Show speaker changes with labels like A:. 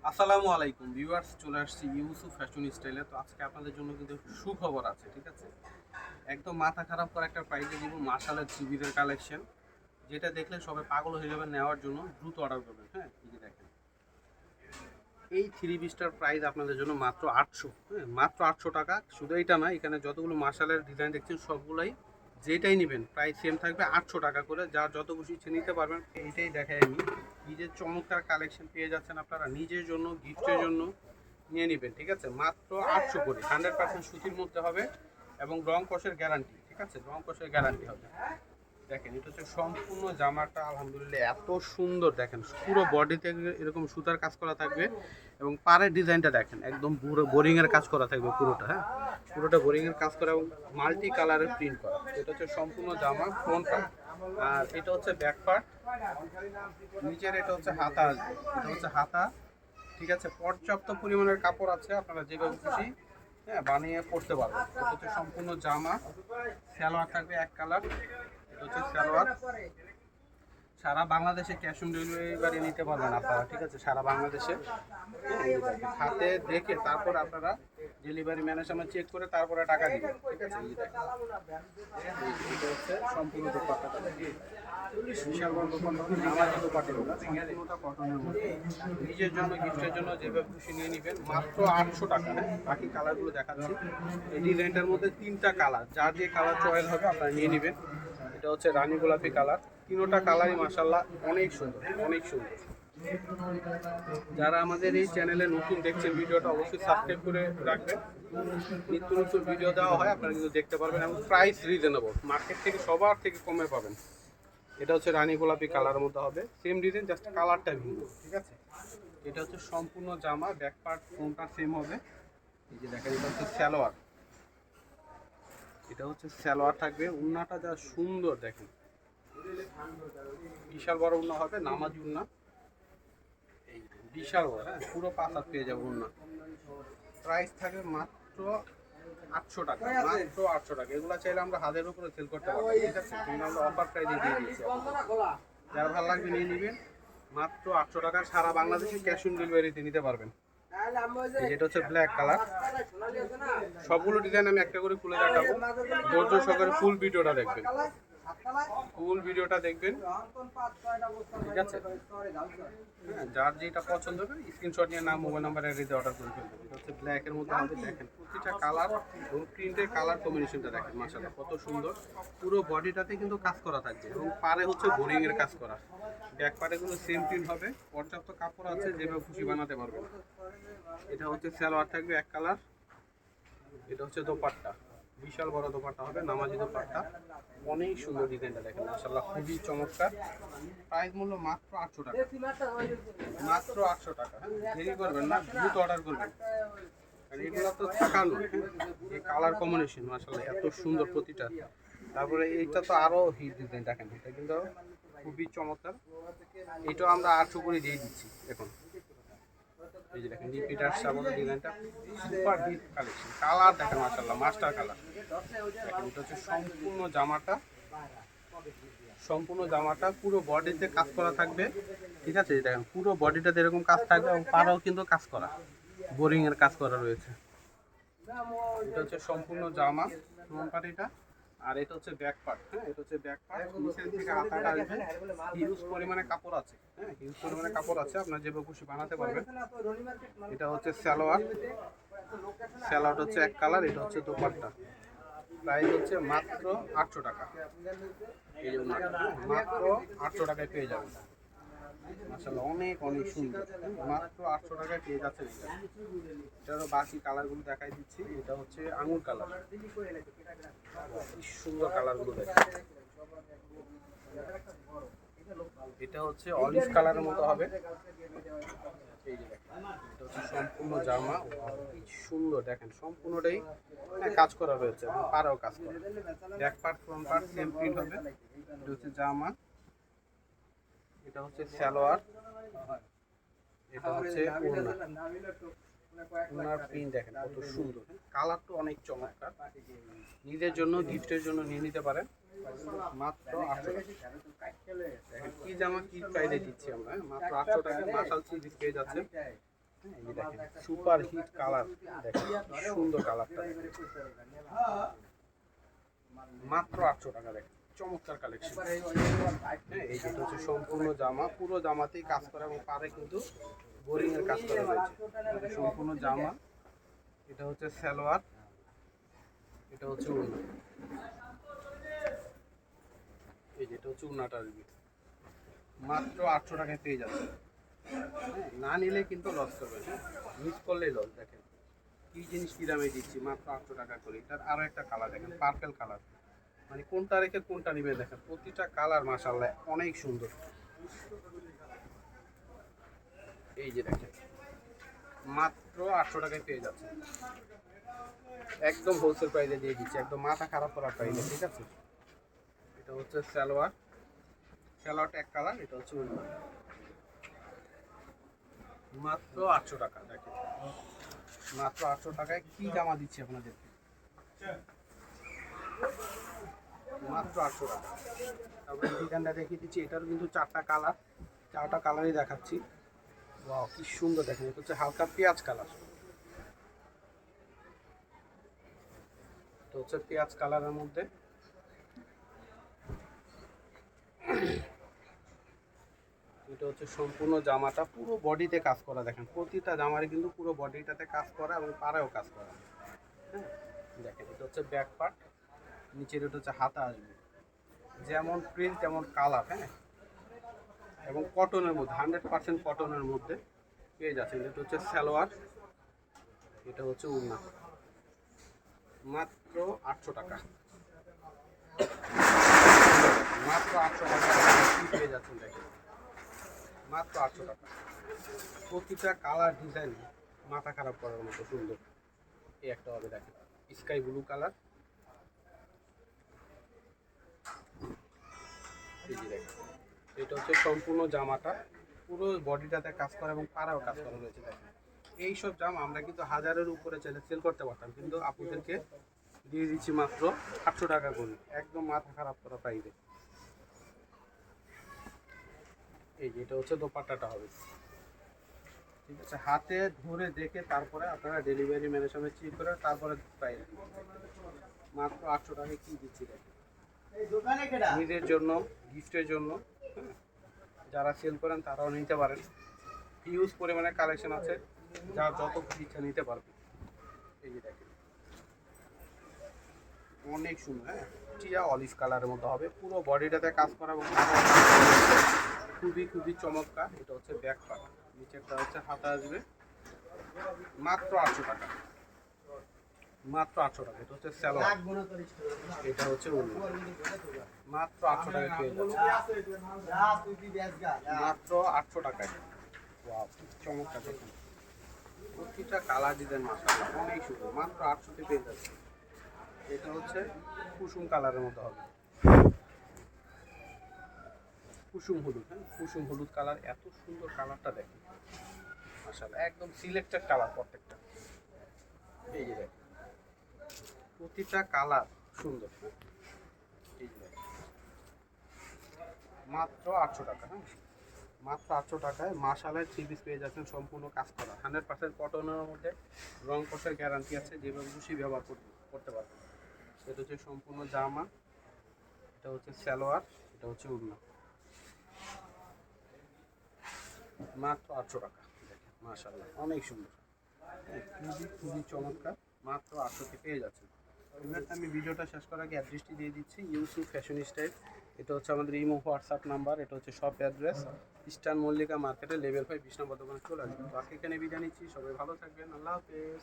A: আসসালামু আলাইকুম ভিউয়ার্স, চলে আসছি ইউসুফ ফ্যাশন স্টাইলে। তো আজকে আপনাদের জন্য কিন্তু সুখবর আছে, ঠিক আছে। একদম মাথা খারাপ করে একটা প্রাইজে দিব মার্শালের থ্রি কালেকশন, যেটা দেখলে সবাই পাগল হয়ে যাবে নেওয়ার জন্য। দ্রুত অর্ডার করবেন। হ্যাঁ, এই যে দেখেন, এই থ্রি পিসটার প্রাইস আপনাদের জন্য মাত্র 800। হ্যাঁ, মাত্র 800 টাকা। শুধু এইটা না, এখানে যতগুলো মার্শালের ডিজাইন দেখছেন সবগুলাই যেটাই নেবেন প্রাইস সেম থাকবে 800 টাকা করে। যার যত খুশি ইচ্ছে নিতে পারবেন। এইটাই দেখাই আমি, এই যে চমৎকার কালেকশন পেয়ে যাচ্ছেন আপনারা নিজের জন্য, গিফটের জন্য নিয়ে নেবেন, ঠিক আছে। মাত্র 800 করে, 100% সুতির মধ্যে হবে এবং রং কষের গ্যারান্টি, ঠিক আছে। রং কষের গ্যারান্টি হবে। দেখেন, এটা হচ্ছে সম্পূর্ণ জামাটা আলহামদুলিল্লাহ এত সুন্দর। দেখেন, পুরো বডিতে এরকম সুতার কাজ করা থাকবে এবং পাড়ের ডিজাইনটা দেখেন একদম পুরো বোরিং এর কাজ করা থাকবে পুরোটা। হ্যাঁ, পুরোটা বোরিং এর কাজ করা এবং মাল্টি কালারের প্রিন্ট করা। এটা হচ্ছে সম্পূর্ণ জামা ফ্রন্ট পার্ট, আর এটা হচ্ছে ব্যাক পার্ট। নিচের এটা হচ্ছে হাতা, এটা হচ্ছে হাতা, ঠিক আছে। পর্যাপ্ত পরিমাণের কাপড় আছে, আপনারা যেভাবে খুশি হ্যাঁ বানিয়ে পড়তে পারবেন। এটা হচ্ছে সম্পূর্ণ জামা, সালোয়ার থাকবে এক কালার। এটা হচ্ছে সালোয়ার। সারা বাংলাদেশে ক্যাশ অন ডেলিভারি নিতে পারবেন আপনারা, ঠিক আছে। সারা বাংলাদেশে হাতে দেখে তারপর আপনারা ডেলিভারি ম্যানের সামনে চেক করে তারপরে টাকা দিবেন, ঠিক আছে। এটা হচ্ছে সম্পূর্ণ দোপাট্টাটা, বিশাল বড় দোপাট্টা, নামাজি দোপাট্টাগুলো সম্পূর্ণটা কটনের মধ্যে। নিজের জন্য, গিফটের জন্য যেভাবে খুশি নিয়ে নেবেন। মাত্র 800 টাকা। বাকি কালারগুলো দেখাচ্ছি। এই ডিজাইনটার মধ্যে 3টা কালার, যার যে কালার চয়েস হবে আপনারা নিয়ে নেবেন। এটা হচ্ছে রানী গোলাপি কালার। তিনোটা কালারই মাশাআল্লাহ অনেক সুন্দর, অনেক সুন্দর। যারা আমাদের এই চ্যানেলে নতুন দেখছেন, ভিডিওটা অবশ্যই সাবস্ক্রাইব করে রাখবেন। নিত্য নতুন ভিডিও দেওয়া হয়, আপনারা কিন্তু দেখতে পারবেন এবং প্রাইস রিজনেবল, মার্কেট থেকে সবার থেকে কমে পাবেন। এটা হচ্ছে রানী গোলাপি কালারের মধ্যে হবে, সেম ডিজাইন, জাস্ট কালারটা ভিন্ন, ঠিক আছে। এটা হচ্ছে সম্পূর্ণ জামা, back part front part same হবে। এই যে দেখেন, এটা হচ্ছে সালোয়ার। এটা হচ্ছে সালোয়ার থাকবে, উন্নাটা যা সুন্দর দেখেন, বিশাল বড় উন্না হবে, নামাজি উন্না। এই বিশাল বড়, হ্যাঁ, পুরো 5 হাত পেয়ে যাবো উন্না। প্রাইস থাকবে মাত্র 800 টাকা, মাত্র 800 টাকা। এগুলো চাইলে আমরা হাজার উপরে সেল করতে পারবো, ঠিক আছে। কিন্তু আমরা অফার প্রাইসে দিয়ে দিচ্ছি। যার ভালো লাগবে নিয়ে নেবেন। মাত্র 800 টাকা, সারা বাংলাদেশে ক্যাশ অন ডেলিভারিতে নিতে পারবেন। এটা হচ্ছে ব্ল্যাক কালার। সবগুলো ডিজাইন আমি একটা করে খুলে দেখাবো, ধৈর্য সহকারে ফুল ভিডিওটা দেখবেন, ফুল ভিডিওটা দেখবেন, ঠিক আছে। হ্যাঁ, যার যেটা পছন্দ হবে স্ক্রিনশট নিয়ে নাম, মোবাইল নাম্বার অ্যাড দিয়ে অর্ডার করে ফেলবেন। এটা হচ্ছে ব্ল্যাকের মধ্যে আমাদের দেখেন প্রতিটা কালার এবং প্রিন্টের কালার কম্বিনেশনটা দেখেন মাশাআল্লাহ কত সুন্দর। পুরো বডিটাতে কিন্তু কাজ করা থাকবে এবং পারে হচ্ছে বোরিং এর কাজ করা। ব্যাক পার্টে গুলো সেম প্রিন্ট হবে, পর্যাপ্ত কাপড় আছে, যেভাবে খুশি বানাতে পারবেন। এটা হচ্ছে সালোয়ার থাকবে এক কালার। এটা হচ্ছে দোপাট্টা, বিশাল বড় দোপাট্টা হবে, নামাজি দোপাট্টা। অনেক সুন্দর ডিজাইনটা দেখেন মাশাআল্লাহ, খুবই চমৎকার। প্রাইস মূল্য মাত্র 800 টাকা, মাত্র 800 টাকা। হ্যাঁ, দেরি করবেন না, দ্রুত অর্ডার করবেন। আর এগুলো তো থাকা নয়, এই কালার কম্বিনেশন মাশাআল্লাহ এত সুন্দর প্রতিটা। তারপরে এইটা তো আরো হিট ডিজাইন দেখেন, এটা কিন্তু খুবই চমৎকার। এটাও আমরা 800 করে দিয়ে দিচ্ছি এখন। এই যে দেখেন রিপিটার সামনে ডিজাইনটা, সুপার হিট কালেকশন। কালার দেখেন মাশাআল্লাহ মাস্টার কালার। দেখেন, এটা হচ্ছে সম্পূর্ণ জামাটা, সম্পূর্ণ জামাটা পুরো বডিতে কাজ করা থাকবে, ঠিক আছে। দেখেন পুরো বডিটাতে এরকম কাজ থাকবে এবং পাড়াও কিন্তু কাজ করা, বোরিং এর কাজ করা রয়েছে। এটা হচ্ছে সম্পূর্ণ জামা ফ্রন্ট পার্ট এটা, আর এটা হচ্ছে ব্যাক পার্ট। হ্যাঁ, এটা হচ্ছে ব্যাক পার্ট, নিচের থেকে হাতাটা আসবে। হিউজ পরিমাণে কাপড় আছে, হ্যাঁ, হিউজ পরিমাণে কাপড় আছে, আপনার যেভাবে খুশি বানাতে পারবেন। এটা হচ্ছে সালোয়ার, সালোয়ার হচ্ছে এক কালার। এটা হচ্ছে দোপাট্টা। প্রাইস হচ্ছে মাত্র 800 টাকা। এই যে মাত্র 800 টাকায় পেয়ে যাবেন মাশাআল্লাহ, অনেক অনেক সুন্দর। মাত্র 800 টাকায় পেয়ে যাচ্ছেন এটা। এটারও বাকি কালারগুলো দেখাই দিচ্ছি। এটা হচ্ছে আঙুর কালার, কি সুন্দর কালারগুলো দেখেন। এটা হচ্ছে অলিভ কালারের মতো হবে। এই যে দেখেন, এটা হচ্ছে সম্পূর্ণ জামা, কি সুন্দর দেখেন, সম্পূর্ণটাই কাজ করা রয়েছে এবং পাড়েও কাজ করা। Back part front part same print হবে। এটা হচ্ছে জামা, এটা হচ্ছে সালোয়ার, এটা হচ্ছে ওড়না। ওড়নার প্রিন্ট দেখেন কত সুন্দর, কালার তো অনেক চমৎকার। নিজের জন্য, গিফটের জন্য নিয়ে নিতে পারেন। মাত্র 800 টাকা। দেখেন কি জামা কি প্রাইসে দিচ্ছি আমরা, মাত্র 800 টাকা মাশাল থ্রি পিস পেয়ে যাচ্ছেন। এই যে দেখেন সুপার হিট কালার, দেখেন সুন্দর কালারটা, মাত্র 800 টাকা। দেখেন চমৎকার কালেকশন। এই যেটা হচ্ছে সম্পূর্ণ জামা, পুরো জামাতেই কাজ করা এবং পারে কিন্তু বোরিং এর কাজ করা রয়েছে। সম্পূর্ণ জামা, এটা হচ্ছে সালোয়ার, এটা হচ্ছে ওড়না। এই যেটা হচ্ছে ওড়নাটা আসবে, মাত্র 800 টাকায় পেয়ে যাচ্ছে। না নিলে কিন্তু লস করবেন, মিস করলেই লস। দেখেন কি জিনিস কি দামে দিচ্ছি, মাত্র 800 টাকা করে। এটার আরো একটা কালার দেখেন, পার্পল কালার, মানে কোনটা রেখে কোনটা নিবে দেখেন, প্রতিটা কালার মাশাআল্লাহ অনেক সুন্দর। এই যে দেখেন মাত্র 800 টাকায় পেয়ে যাচ্ছে, একদম হোলসেল প্রাইসে দিয়ে দিচ্ছি, একদম মাথা খারাপ করার প্রাইসে, ঠিক আছে। এটা হচ্ছে সালোয়ার, সালোয়ারটা এক কালার, এটা হচ্ছে ওড়না, মাত্র 800 টাকা। দেখেন মাত্র 800 টাকায় কি জামা দিচ্ছি আপনাদেরকে, মাত্র 800 টাকা। তারপরে ডিজাইনটা দেখিয়ে দিচ্ছি, এটারও কিন্তু 4টা কালার, 4টা কালারই দেখাচ্ছি। ওয়াও কি সুন্দর, দেখেন এটা হচ্ছে হালকা পেঁয়াজ কালার, এটা হচ্ছে পেঁয়াজ কালারের মধ্যে। এটা হচ্ছে সম্পূর্ণ জামাটা, পুরো বডিতে কাজ করা, দেখেন প্রতিটা জামারই কিন্তু পুরো বডিটাতে কাজ করা এবং পাড়েও কাজ করা। হ্যাঁ দেখেন এটা হচ্ছে ব্যাক পার্ট, নিচের এটা হচ্ছে হাতা আসবে, যেমন প্রিন্ট তেমন কালার। হ্যাঁ এবং কটনের মধ্যে, 100% কটনের মধ্যে পেয়ে যাচ্ছেন। এটা হচ্ছে সালোয়ার, এটা হচ্ছে ওড়না, মাত্র 800 টাকা, মাত্র 800 টাকা পেয়ে যাচ্ছেন। দেখেন মাত্র 800 টাকা, প্রতিটা কালার ডিজাইন মাথা খারাপ করার মতো সুন্দর। এই একটা হবে দেখেন স্কাই ব্লু কালার, এই যে দেখেন এটা হচ্ছে সম্পূর্ণ জামাটা, পুরো বডিটাতে কাজ করা এবং পাড়াও কাজ করা রয়েছে। দেখেন এইসব জামা আমরা কিন্তু 1000-এর উপরে চাইলে সেল করতে পারতাম, কিন্তু আপনাদেরকে দিয়ে দিচ্ছি মাত্র 800 টাকা করে, একদম মাথা খারাপ করা প্রাইসে। এই যে এটা হচ্ছে দোপাট্টাটা হবে, ঠিক আছে, হাতে ধরে দেখে তারপরে আপনারা ডেলিভারি ম্যানের সামনে চেক করে তারপরে প্রাইস দিবেন। মাত্র 800 টাকায় কি দিচ্ছি দেখেন, নিজের জন্য, গিফটের জন্য, যারা সেল করেন তারাও নিতে পারেন। হিউজ পরিমাণে কালেকশন আছে, যা যত ইচ্ছা নিতে পারবে। এই যে দেখেন অনেক সুন্দর, হ্যাঁ টিয়া অলিভ কালারের মতো হবে, পুরো বডিটাতে কাজ করা এবং খুবই খুবই চমৎকার। এটা হচ্ছে ব্যাক পার্ট, নিচেরটা হচ্ছে হাতা আসবে, মাত্র 800 টাকা, মাত্র 800 টাকা। এটা হচ্ছে সালোয়ার, এটা হচ্ছে ওড়না, মাত্র 800 টাকা পেয়ে যাচ্ছে, মাত্র 800 টাকায়। ওয়াও কি চমৎকার, দেখুন প্রতিটা কালার ডিজাইন মাশাআল্লাহ অনেক সুন্দর, মাত্র 800 পেয়ে যাচ্ছে। এটা হচ্ছে কুসুম কালারের মতো হবে, কুসুম হলুদ। হ্যাঁ কুসুম হলুদ কালার, এত সুন্দর কালারটা দেখেন মাশাআল্লাহ, একদম সিলেক্টেড কালার প্রত্যেকটা। এই যে দেখেন প্রতিটা কালার সুন্দর। এই যে দেখেন মাত্র 800 টাকা। হ্যাঁ মাত্র 800 টাকায় মাশাআল্লাহ 3 পিস পেয়ে যাচ্ছেন, সম্পূর্ণ কাজ করা, 100% কটনের মধ্যে, রং কষের গ্যারান্টি আছে, যেভাবে খুশি ব্যবহার করতে পারবেন। এটা হচ্ছে সম্পূর্ণ জামা, এটা হচ্ছে সালোয়ার, এটা হচ্ছে ওড়না, মাত্র 800 টাকা। দেখেন মাশাআল্লাহ অনেক সুন্দর, খুবই খুবই চমৎকার, মাত্র 800 পেয়ে যাচ্ছেন। এবার আমি ভিডিওটা শেষ করার আগে অ্যাড্রেসটি দিয়ে দিচ্ছি, ইউসুফ ফ্যাশন স্টাইল। এটা হচ্ছে আমাদের ইমো হোয়াটসঅ্যাপ নাম্বার, এটা হচ্ছে শপ অ্যাড্রেস ইস্টার্ন মল্লিকা মার্কেটে লেভেল 5 20 নম্বর দোকানে চলে আসবেন। তো আজকে এখানে বিদায় নিচ্ছি, সবাই ভালো থাকবেন, আল্লাহ হাফেজ।